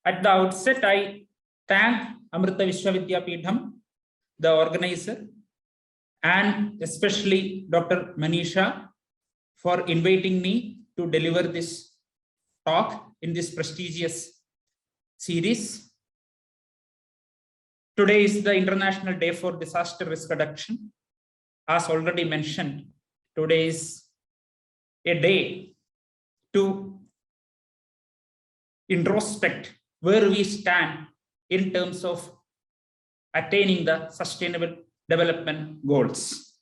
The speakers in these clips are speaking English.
At the outset, I thank Amrita Vishwavidyapeetham, the organizer, and especially Dr. Manisha for inviting me to deliver this talk in this prestigious series. Today is the International Day for Disaster Risk Reduction. As already mentioned, today is a day to introspect where we stand in terms of attaining the sustainable development goals,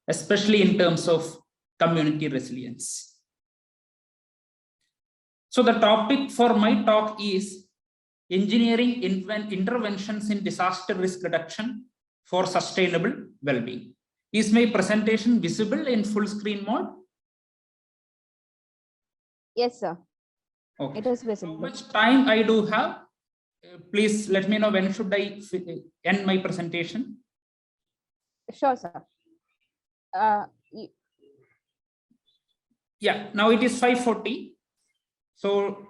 especially in terms of community resilience. So the topic for my talk is engineering interventions in disaster risk reduction for sustainable well-being. Is my presentation visible in full screen mode? Yes, sir. Okay. It is visible. How much time I do have? Please let me know when should I end my presentation. Sure, sir. Yeah, now it is 5:40. So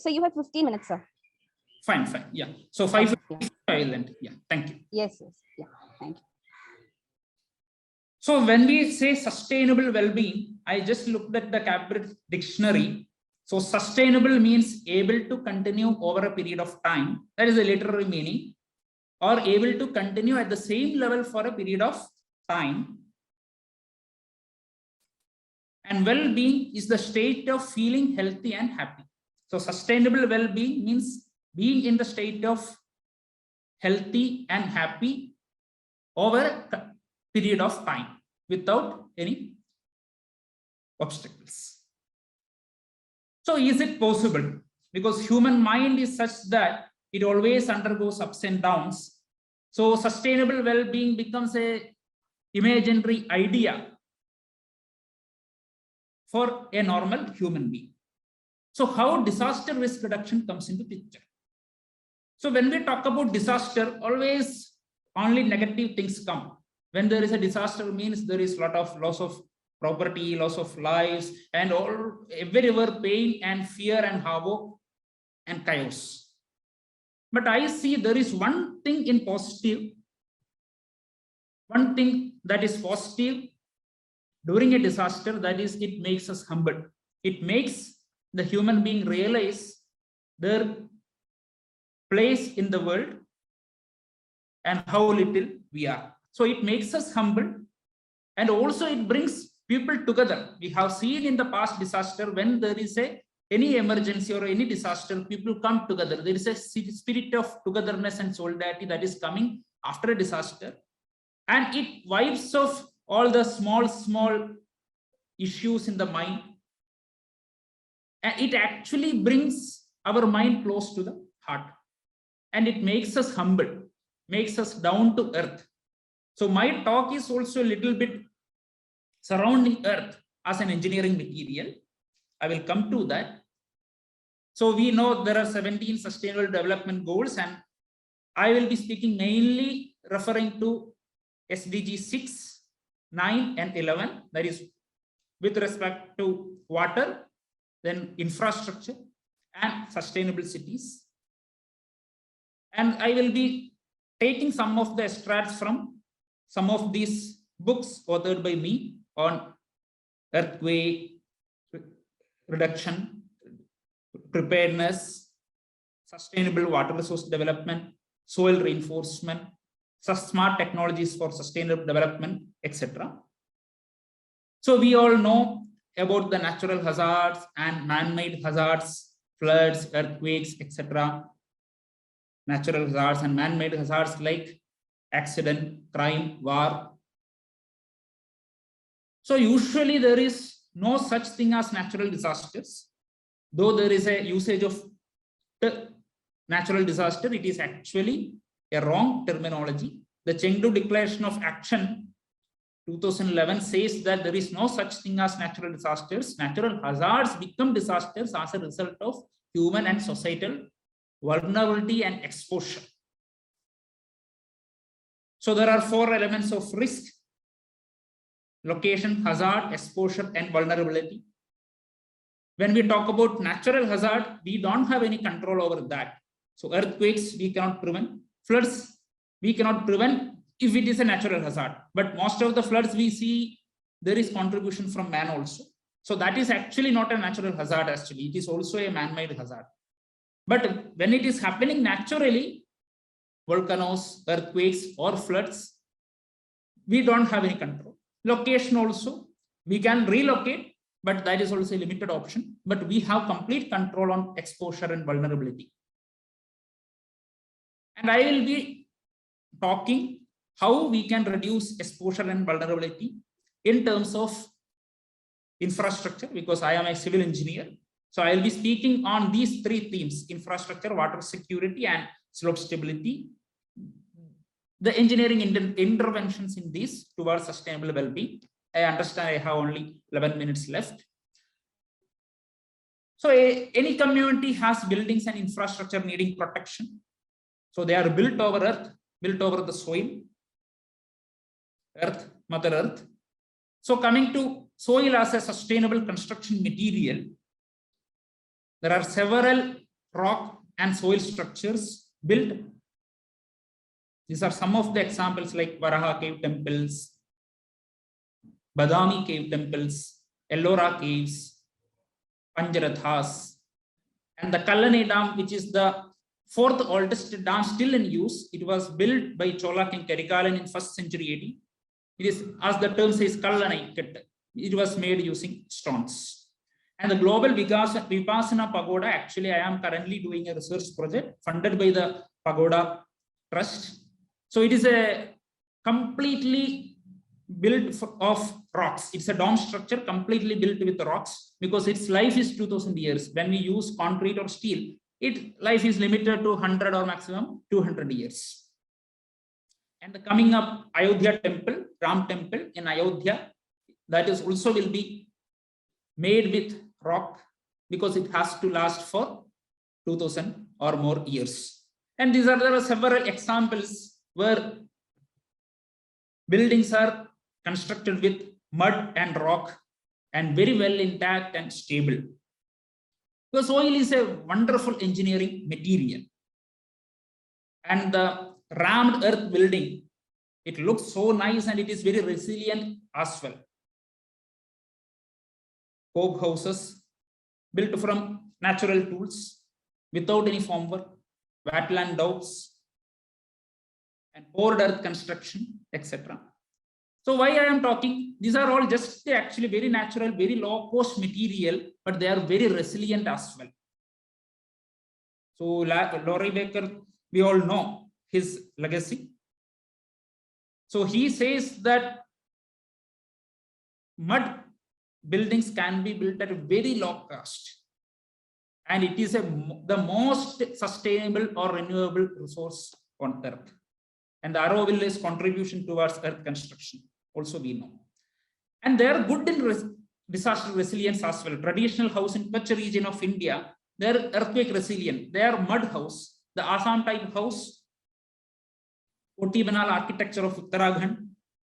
you have 15 minutes, sir. Fine. Yeah. So 5:50 I will end. Yeah. Thank you. Yes. Yeah. Thank you. So when we say sustainable well-being, I just looked at the Cambridge dictionary. So sustainable means able to continue over a period of time. That is the literary meaning, or able to continue at the same level for a period of time. And well-being is the state of feeling healthy and happy. So sustainable well-being means being in the state of healthy and happy over a period of time without any obstacles. So is it possible? Because human mind is such that it always undergoes ups and downs. So sustainable well-being becomes a imaginary idea for a normal human being. So how disaster risk reduction comes into picture? So when we talk about disaster, always only negative things come. When there is a disaster, means there is a lot of loss of property, loss of lives, and everywhere pain and fear and havoc and chaos. But I see there is one thing in positive, one thing that is positive during a disaster, that is it makes us humble. It makes the human being realize their place in the world and how little we are. So it makes us humble, and also it brings people together. We have seen in the past disaster, when there is any emergency or any disaster, people come together. There is a spirit of togetherness and solidarity that is coming after a disaster, and it wipes off all the small issues in the mind, and it actually brings our mind close to the heart, and it makes us humble, makes us down to earth. So my talk is also a little bit surrounding earth as an engineering material. I will come to that. So we know there are 17 sustainable development goals, and I will be speaking mainly referring to SDG 6, 9 and 11, that is with respect to water, then infrastructure and sustainable cities. And I will be taking some of the extracts from some of these books authored by me on earthquake reduction, preparedness, sustainable water resource development, soil reinforcement, smart technologies for sustainable development, etc. So we all know about the natural hazards and man-made hazards, floods, earthquakes, etc. Natural hazards and man-made hazards like accident, crime, war. So usually there is no such thing as natural disasters. Though there is a usage of natural disaster, it is actually a wrong terminology. The Chengdu Declaration of Action 2011 says that there is no such thing as natural disasters. Natural hazards become disasters as a result of human and societal vulnerability and exposure. So there are 4 elements of risk: location, hazard, exposure, and vulnerability. when we talk about natural hazard, we don't have any control over that. So earthquakes, we cannot prevent. Floods, we cannot prevent if it is a natural hazard. But most of the floods we see, there is contribution from man also. So that is actually not a natural hazard actually. It is also a man-made hazard. But when it is happening naturally, volcanoes, earthquakes or floods, we don't have any control. Location also, we can relocate, but that is also a limited option. But we have complete control on exposure and vulnerability. And I will be talking how we can reduce exposure and vulnerability in terms of infrastructure, because I am a civil engineer. So I will be speaking on these three themes: infrastructure, water security, and slope stability. The engineering interventions in these towards sustainable well-being. I understand I have only 11 minutes left. So any community has buildings and infrastructure needing protection. So they are built over earth, built over the soil, earth, Mother Earth. So coming to soil as a sustainable construction material, there are several rock and soil structures built. These are some of the examples like Varaha cave temples, Badami cave temples, Ellora caves, Panjarathas, and the Kallani Dam, which is the fourth oldest dam still in use. It was built by Chola King Karikalan in 1st century AD. It is, as the term says, Kallani. It was made using stones. And the global Vipassana Pagoda, actually, I am currently doing a research project funded by the Pagoda Trust. So it is a completely built of rocks. It's a dome structure completely built with rocks because its life is 2000 years. When we use concrete or steel, its life is limited to 100 or maximum 200 years. And the coming up Ayodhya temple, Ram temple in Ayodhya, that is also will be made with rock because it has to last for 2000 or more years. And there are several examples where buildings are constructed with mud and rock and very well intact and stable. Because soil is a wonderful engineering material. And the rammed earth building, it looks so nice and it is very resilient as well. Cob houses built from natural tools without any formwork, wetland doubts, and poured earth construction, etc. So why I am talking, these are all just actually very natural, very low cost material, but they are very resilient as well. So Laurie Baker, we all know his legacy. So he says that mud buildings can be built at a very low cost. And it is the most sustainable or renewable resource on earth. And the Auroville's contribution towards earth construction also we know. And they are good in disaster resilience as well. Traditional house in Kutch region of India, they are earthquake resilient. They are mud house, the Assam type house, Koti Banal architecture of Uttarakhand,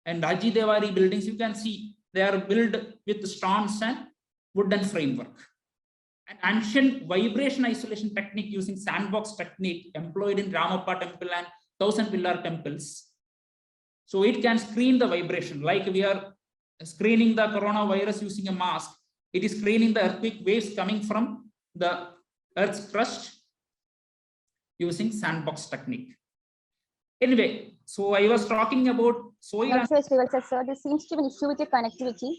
and Raji Devari buildings, you can see they are built with stones and wooden framework. An ancient vibration isolation technique using sandbox technique employed in Ramappa temple and 1000 pillar temples. So it can screen the vibration like we are screening the coronavirus using a mask. It is screening the earthquake waves coming from the earth's crust using sandbox technique. Anyway, so I was talking about soil. Sir, there seems to be an issue with your connectivity.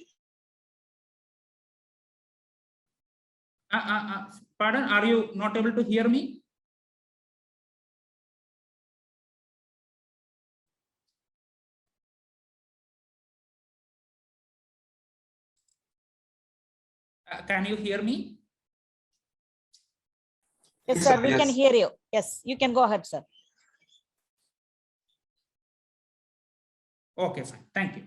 Pardon, are you not able to hear me? Can you hear me? Yes, sir, we can hear you. Yes, you can go ahead, sir. Okay, fine. Thank you.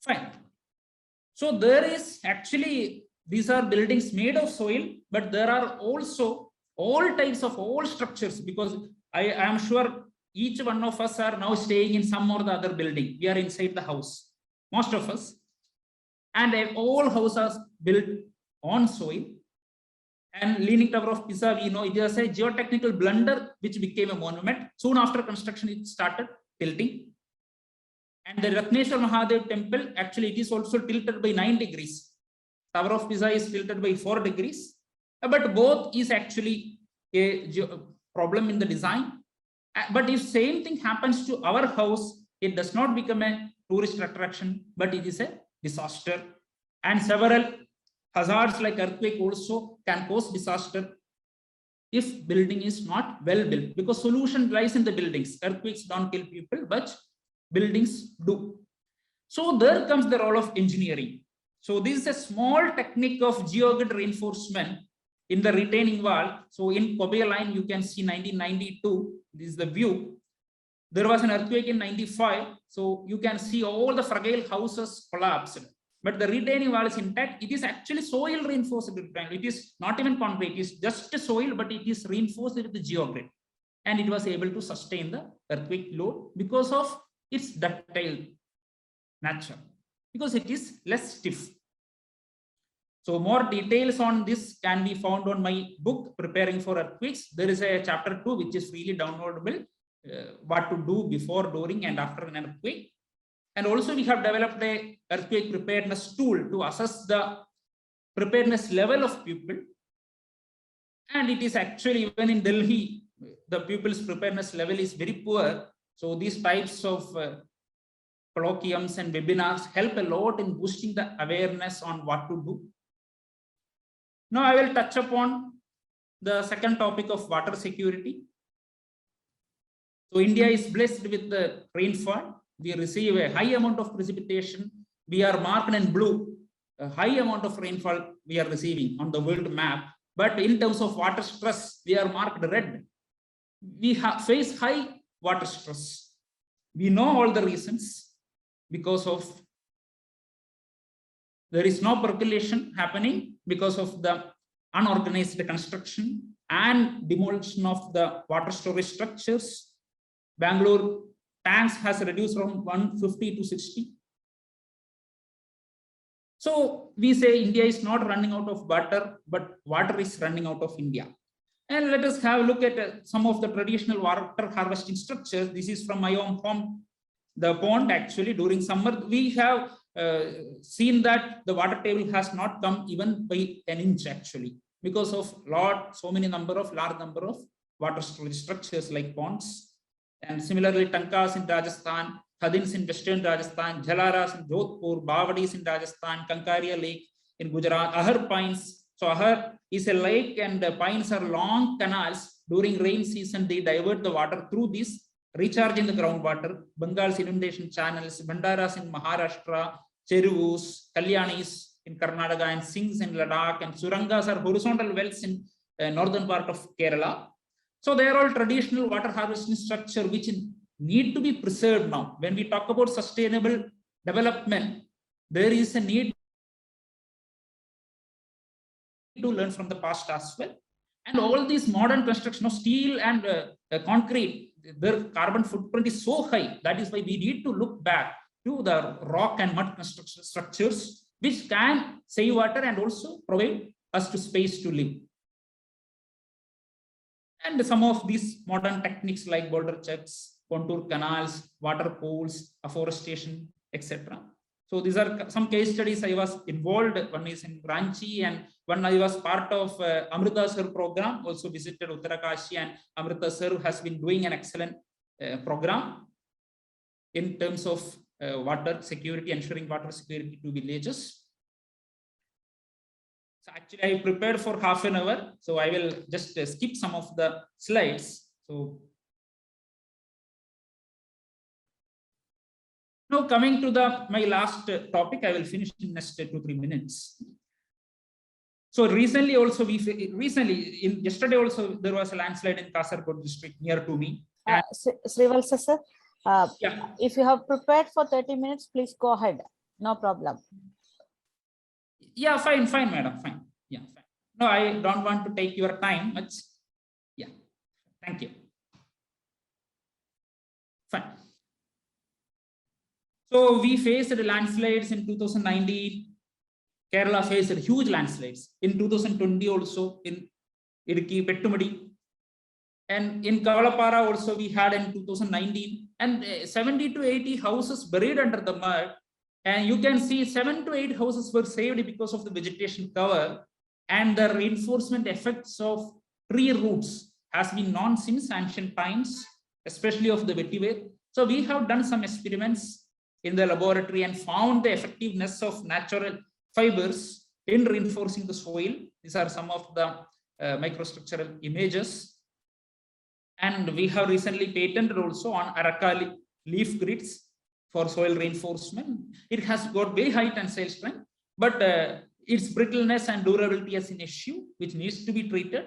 Fine. So there is actually, these are buildings made of soil, but there are also all types of all structures, because I am sure each one of us are now staying in some or the other building. We are inside the house. most of us. And all houses built on soil. And Leaning Tower of Pisa, we know it is a geotechnical blunder which became a monument. Soon after construction, it started tilting. And the Ratneshwar Mahadev temple, actually, it is also tilted by 9 degrees. Tower of Pisa is tilted by 4 degrees. But both is actually a problem in the design. But if same thing happens to our house, it does not become a tourist attraction, but it is a disaster. And several hazards like earthquake also can cause disaster if building is not well built, because solution lies in the buildings. Earthquakes don't kill people, but buildings do. So there comes the role of engineering. So this is a small technique of geogrid reinforcement in the retaining wall. So in Kobe line, you can see 1992, this is the view. There was an earthquake in 95. So you can see all the fragile houses collapsed. But the retaining wall is intact. It is actually soil reinforced. It is not even concrete. It is just a soil, but it is reinforced with the geogrid. And it was able to sustain the earthquake load because of its ductile nature, because it is less stiff. So more details on this can be found on my book, Preparing for Earthquakes. There is a chapter 2, which is freely downloadable, what to do before, during, and after an earthquake. And also we have developed a earthquake preparedness tool to assess the preparedness level of people. And it is actually, even in Delhi, the people's preparedness level is very poor. So these types of colloquiums and webinars help a lot in boosting the awareness on what to do. Now I will touch upon the second topic of water security. So India is blessed with the rainfall. We receive a high amount of precipitation. We are marked in blue, a high amount of rainfall we are receiving on the world map. But in terms of water stress, we are marked red. We face high water stress. We know all the reasons, because of there is no percolation happening because of the unorganized construction and demolition of the water storage structures. Bangalore tanks has reduced from 150 to 60. So we say India is not running out of water, but water is running out of India. And let us have a look at some of the traditional water harvesting structures. This is from my own home. The pond, actually, during summer, we have seen that the water table has not come even by an inch, actually, because of large number of water storage structures like ponds. And similarly, Tankas in Rajasthan, Khadins in Western Rajasthan, Jalaras in Jodhpur, Bavadis in Rajasthan, Kankaria Lake in Gujarat, Ahar Pines. So Ahar is a lake, and the pines are long canals. During rain season, they divert the water through this, recharging the groundwater. Bengal's inundation channels, Bandaras in Maharashtra, Cheruvus, Kalyanis in Karnataka, and Singhs in Ladakh, and Surangas are horizontal wells in northern part of Kerala. So they are all traditional water harvesting structure which need to be preserved now. When we talk about sustainable development, there is a need to learn from the past as well. And all these modern construction of steel and concrete, their carbon footprint is so high. That is why we need to look back to the rock and mud construction structures, which can save water and also provide us to space to live. And some of these modern techniques like boulder checks, contour canals, water pools, afforestation, etc. So these are some case studies I was involved. One is in Ranchi, and one I was part of Amrita Sir program, also visited Uttarakashi, and Amrita Sir has been doing an excellent program in terms of water security, ensuring water security to villages. So actually I prepared for half an hour, so I will just skip some of the slides. So now coming to my last topic, I will finish in next 2-3 minutes. So recently also, yesterday also there was a landslide in Kasaragod district near to me. Srivalsa sir, Yeah. if you have prepared for 30 minutes, please go ahead. No problem. Yeah, fine, madam, fine. Yeah, fine. No, I don't want to take your time much. Yeah, thank you. Fine. So we faced landslides in 2019. Kerala faced huge landslides in 2020 also in Idukki, Pettumadi. And in Kavalapara also we had in 2019, and 70 to 80 houses buried under the mud. And you can see 7 to 8 houses were saved because of the vegetation cover, and the reinforcement effects of tree roots has been known since ancient times, especially of the vetiver. So we have done some experiments in the laboratory and found the effectiveness of natural fibers in reinforcing the soil. These are some of the microstructural images. And we have recently patented also on Arakali leaf grids for soil reinforcement. It has got very high tensile strength, but its brittleness and durability is an issue which needs to be treated.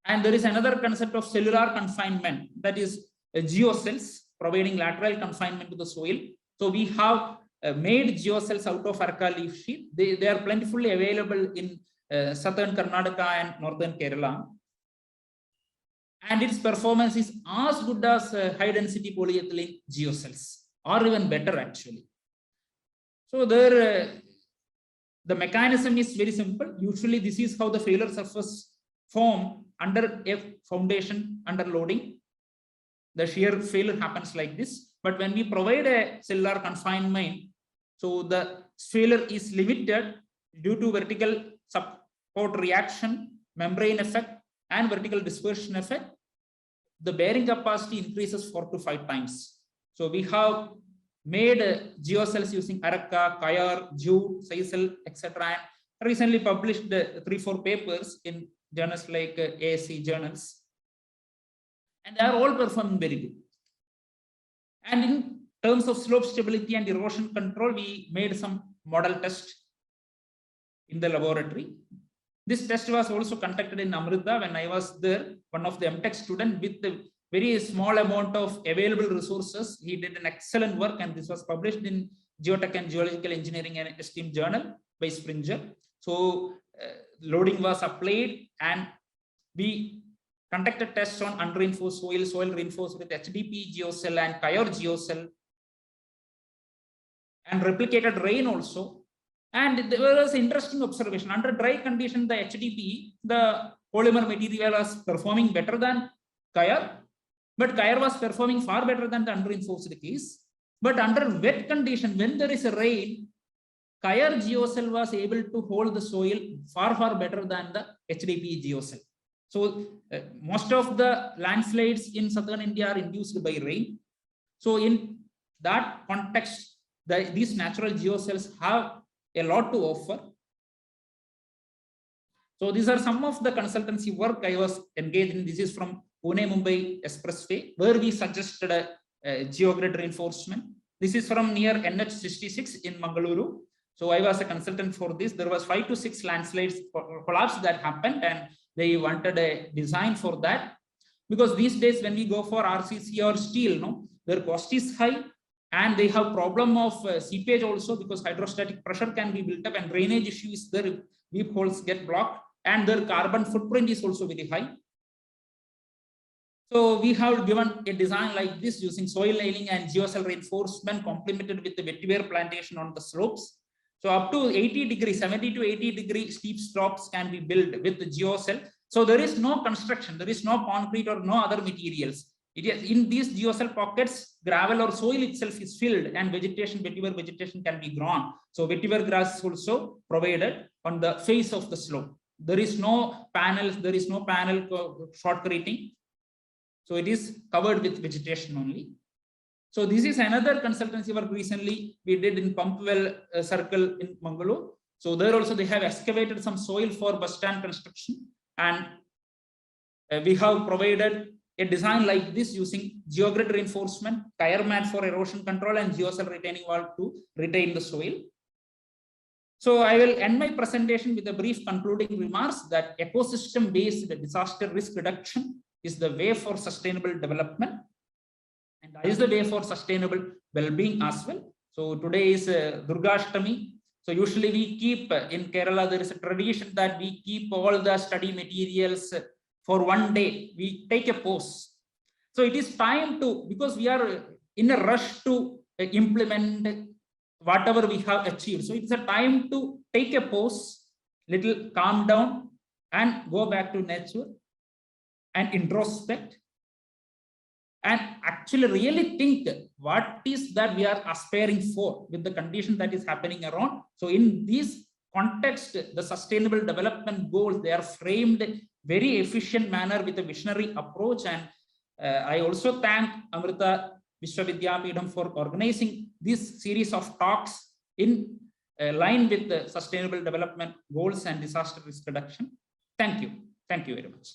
And there is another concept of cellular confinement, that is geocells providing lateral confinement to the soil. So we have made geocells out of Arakali leaf sheath. They are plentifully available in southern Karnataka and northern Kerala. And its performance is as good as high density polyethylene geocells, or even better actually. So there, the mechanism is very simple. Usually this is how the failure surface form under a foundation under loading. The shear failure happens like this. But when we provide a cellular confinement, so the failure is limited due to vertical support reaction, membrane effect, and vertical dispersion effect. The bearing capacity increases 4 to 5 times. So we have made geocells using Arakka, Kayar, Jute, Sisal, etc. And recently published 3-4 papers in journals like ASC journals. And they are all performing very good. And in terms of slope stability and erosion control, we made some model test in the laboratory. This test was also conducted in Amrita when I was there. One of the MTech student with the very small amount of available resources, he did an excellent work, and this was published in Geotech and Geological Engineering and Esteem Journal by Springer. So loading was applied, and we conducted tests on unreinforced soil reinforced with HDP geocell and Kayar geocell, and replicated rain also. And there was an interesting observation. Under dry condition, the HDP, the polymer material, was performing better than Kayar, but Kayar was performing far better than the unreinforced case. But under wet condition, when there is a rain, Kayar geocell was able to hold the soil far better than the HDP geocell. So most of the landslides in southern India are induced by rain. So in that context, these natural geocells have a lot to offer. So these are some of the consultancy work I was engaged in. This is from Pune-Mumbai Expressway, where we suggested a geogrid reinforcement. This is from near NH66 in Mangaluru. So I was a consultant for this. There was 5 to 6 landslides collapse that happened, and they wanted a design for that. Because these days when we go for RCC or steel, their cost is high, and they have problem of seepage also, because hydrostatic pressure can be built up and drainage issue is there if weep holes get blocked, and their carbon footprint is also very high. So we have given a design like this using soil nailing and geocell reinforcement complemented with the vetiver plantation on the slopes. So up to 80 degrees, 70 to 80 degree steep slopes can be built with the geocell. So there is no construction, there is no concrete or no other materials. It is in these geocell pockets, gravel or soil itself is filled, and vegetation, vetiver vegetation can be grown. So vetiver grass is also provided on the face of the slope. There is no panels, there is no panel shotcreting. So it is covered with vegetation only. So this is another consultancy work recently we did in Pumpwell Circle in Mangalore. So there also they have excavated some soil for bus stand construction, and we have provided a design like this using geogrid reinforcement, tire mat for erosion control, and geocell retaining wall to retain the soil. So I will end my presentation with a brief concluding remarks that ecosystem-based disaster risk reduction is the way for sustainable development, and that is the way for sustainable well-being as well. So today is Durgashtami. So usually we keep in Kerala, there is a tradition that we keep all the study materials for one day. We take a pause. So it is time to, because we are in a rush to implement whatever we have achieved. So it's a time to take a pause, little calm down, and go back to nature and introspect and actually really think what is that we are aspiring for with the condition that is happening around. So in this context, the sustainable development goals, they are framed very efficient manner with a visionary approach. And I also thank Amrita Vishwavidyapeetham for organizing this series of talks in line with the sustainable development goals and disaster risk reduction. Thank you. Thank you very much.